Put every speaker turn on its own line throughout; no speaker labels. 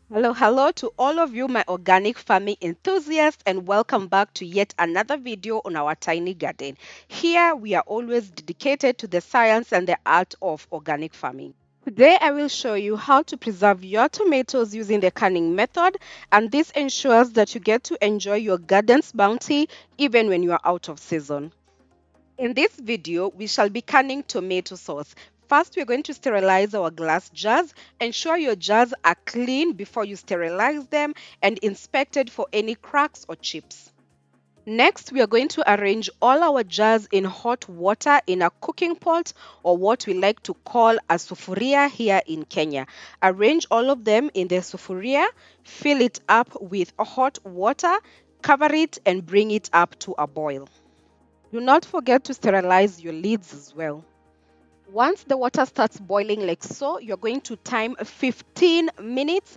Hello to all of you, my organic farming enthusiasts, and welcome back to yet another video on our tiny garden. Here, we are always dedicated to the science and the art of organic farming. Today, I will show you how to preserve your tomatoes using the canning method, and this ensures that you get to enjoy your garden's bounty even when you are out of season. In this video, we shall be canning tomato sauce. First, we're going to sterilize our glass jars. Ensure your jars are clean before you sterilize them and inspected for any cracks or chips. Next, we are going to arrange all our jars in hot water in a cooking pot, or what we like to call a sufuria here in Kenya. Arrange all of them in the sufuria, fill it up with hot water, cover it, and bring it up to a boil. Do not forget to sterilize your lids as well. Once the water starts boiling like so, you're going to time 15 minutes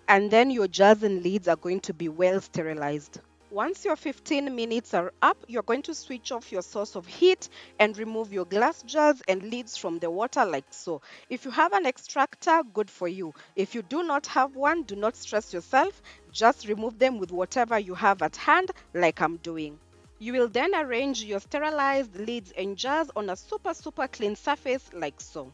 and then your jars and lids are going to be well sterilized. Once your 15 minutes are up, you're going to switch off your source of heat and remove your glass jars and lids from the water like so. If you have an extractor, good for you. If you do not have one, do not stress yourself. Just remove them with whatever you have at hand, like I'm doing. You will then arrange your sterilized lids and jars on a super clean surface like so.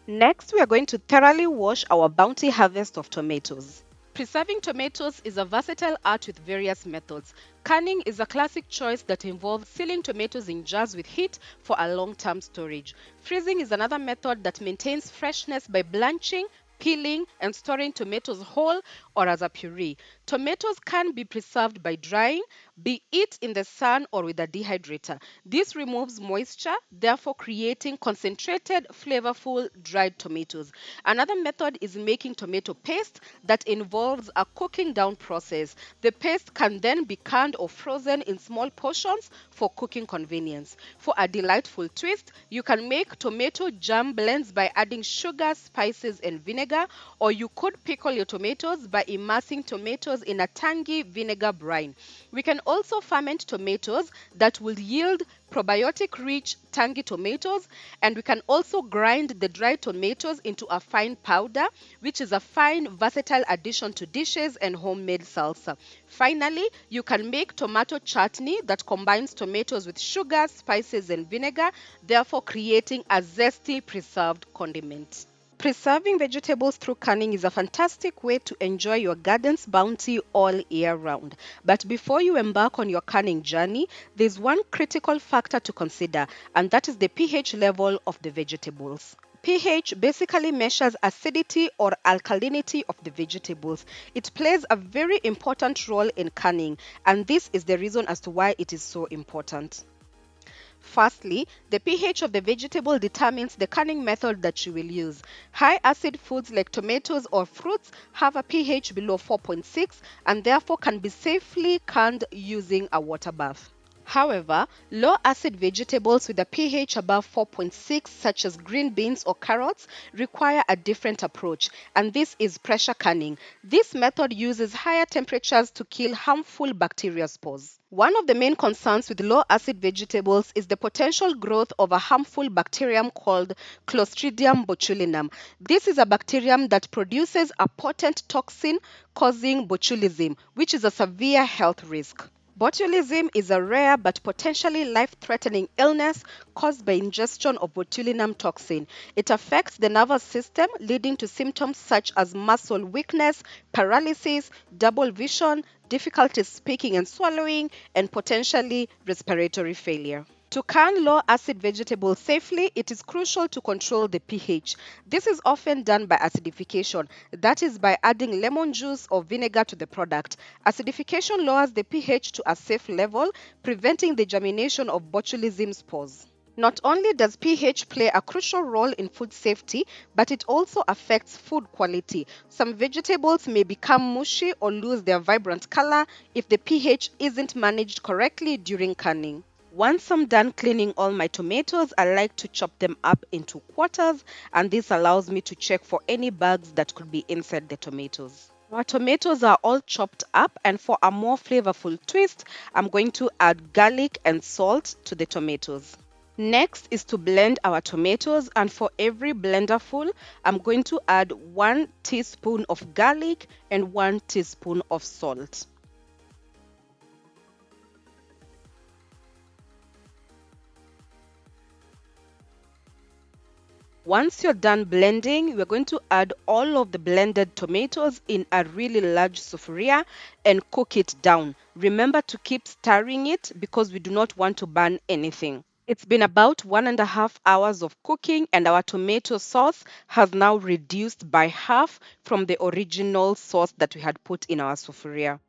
Next, we are going to thoroughly wash our bounty harvest of tomatoes. Preserving tomatoes is a versatile art with various methods. Canning is a classic choice that involves sealing tomatoes in jars with heat for a long-term storage. Freezing is another method that maintains freshness by blanching, peeling, and storing tomatoes whole or as a puree. Tomatoes can be preserved by drying, be it in the sun or with a dehydrator. This removes moisture, therefore creating concentrated, flavorful dried tomatoes. Another method is making tomato paste that involves a cooking down process. The paste can then be canned or frozen in small portions for cooking convenience. For a delightful twist, you can make tomato jam blends by adding sugar, spices, and vinegar, or you could pickle your tomatoes by immersing tomatoes in a tangy vinegar brine. We can also ferment tomatoes that will yield probiotic rich tangy tomatoes, and we can also grind the dried tomatoes into a fine powder, which is a fine versatile addition to dishes and homemade salsa. Finally, you can make tomato chutney that combines tomatoes with sugar, spices, and vinegar, therefore creating a zesty preserved condiment. Preserving vegetables through canning is a fantastic way to enjoy your garden's bounty all year round. But before you embark on your canning journey, there's one critical factor to consider, and that is the pH level of the vegetables. pH basically measures acidity or alkalinity of the vegetables. It plays a very important role in canning, and this is the reason as to why it is so important. Firstly, the pH of the vegetable determines the canning method that you will use. High acid foods like tomatoes or fruits have a pH below 4.6 and therefore can be safely canned using a water bath. However, low acid vegetables with a pH above 4.6, such as green beans or carrots, require a different approach, and this is pressure canning. This method uses higher temperatures to kill harmful bacteria spores. One of the main concerns with low acid vegetables is the potential growth of a harmful bacterium called Clostridium botulinum. This is a bacterium that produces a potent toxin causing botulism, which is a severe health risk. Botulism is a rare but potentially life-threatening illness caused by ingestion of botulinum toxin. It affects the nervous system, leading to symptoms such as muscle weakness, paralysis, double vision, difficulty speaking and swallowing, and potentially respiratory failure. To can low acid vegetables safely, it is crucial to control the pH. This is often done by acidification, that is, by adding lemon juice or vinegar to the product. Acidification lowers the pH to a safe level, preventing the germination of botulism spores. Not only does pH play a crucial role in food safety, but it also affects food quality. Some vegetables may become mushy or lose their vibrant color if the pH isn't managed correctly during canning. Once I'm done cleaning all my tomatoes, I like to chop them up into quarters, and this allows me to check for any bugs that could be inside the tomatoes. Our tomatoes are all chopped up, and for a more flavorful twist, I'm going to add garlic and salt to the tomatoes. Next is to blend our tomatoes, and for every blenderful, I'm going to add 1 teaspoon of garlic and 1 teaspoon of salt. Once you're done blending, we're going to add all of the blended tomatoes in a really large sufuria and cook it down. Remember to keep stirring it because we do not want to burn anything. It's been about 1.5 hours of cooking, and our tomato sauce has now reduced by half from the original sauce that we had put in our sufuria.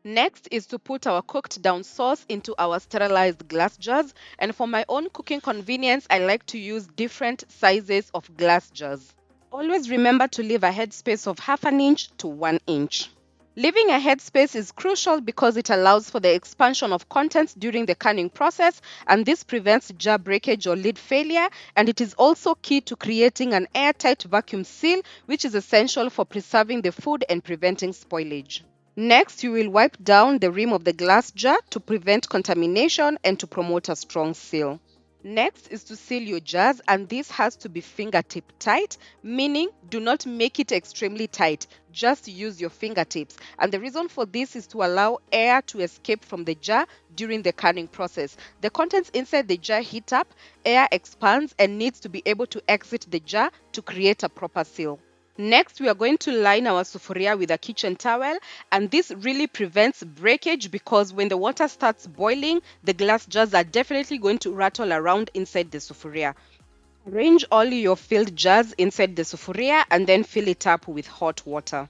Next is to put our cooked down sauce into our sterilized glass jars, and for my own cooking convenience, I like to use different sizes of glass jars. Always remember to leave a headspace of half an inch to 1 inch. Leaving a headspace is crucial because it allows for the expansion of contents during the canning process, and this prevents jar breakage or lid failure, and it is also key to creating an airtight vacuum seal, which is essential for preserving the food and preventing spoilage. Next, you will wipe down the rim of the glass jar to prevent contamination and to promote a strong seal. Next is to seal your jars, and this has to be fingertip tight, meaning do not make it extremely tight. Just use your fingertips. And the reason for this is to allow air to escape from the jar during the canning process. The contents inside the jar heat up, air expands, and needs to be able to exit the jar to create a proper seal. Next, we are going to line our sufuria with a kitchen towel, and this really prevents breakage because when the water starts boiling, the glass jars are definitely going to rattle around inside the sufuria. Arrange all your filled jars inside the sufuria and then fill it up with hot water.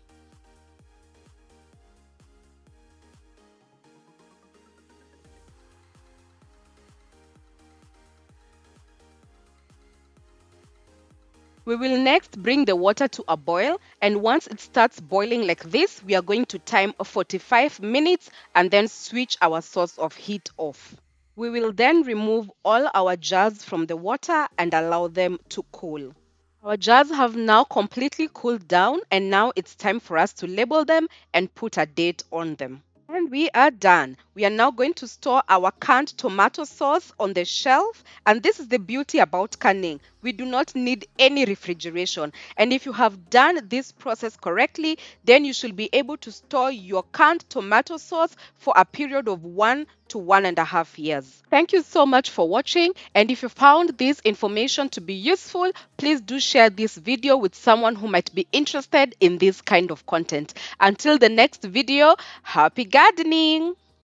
We will next bring the water to a boil, and once it starts boiling like this, we are going to time 45 minutes and then switch our source of heat off. We will then remove all our jars from the water and allow them to cool. Our jars have now completely cooled down, and now it's time for us to label them and put a date on them. And we are done. We are now going to store our canned tomato sauce on the shelf. And this is the beauty about canning. We do not need any refrigeration. And if you have done this process correctly, then you should be able to store your canned tomato sauce for a period of 1 to 1.5 years. Thank you so much for watching. And if you found this information to be useful, please do share this video with someone who might be interested in this kind of content. Until the next video, happy gardening!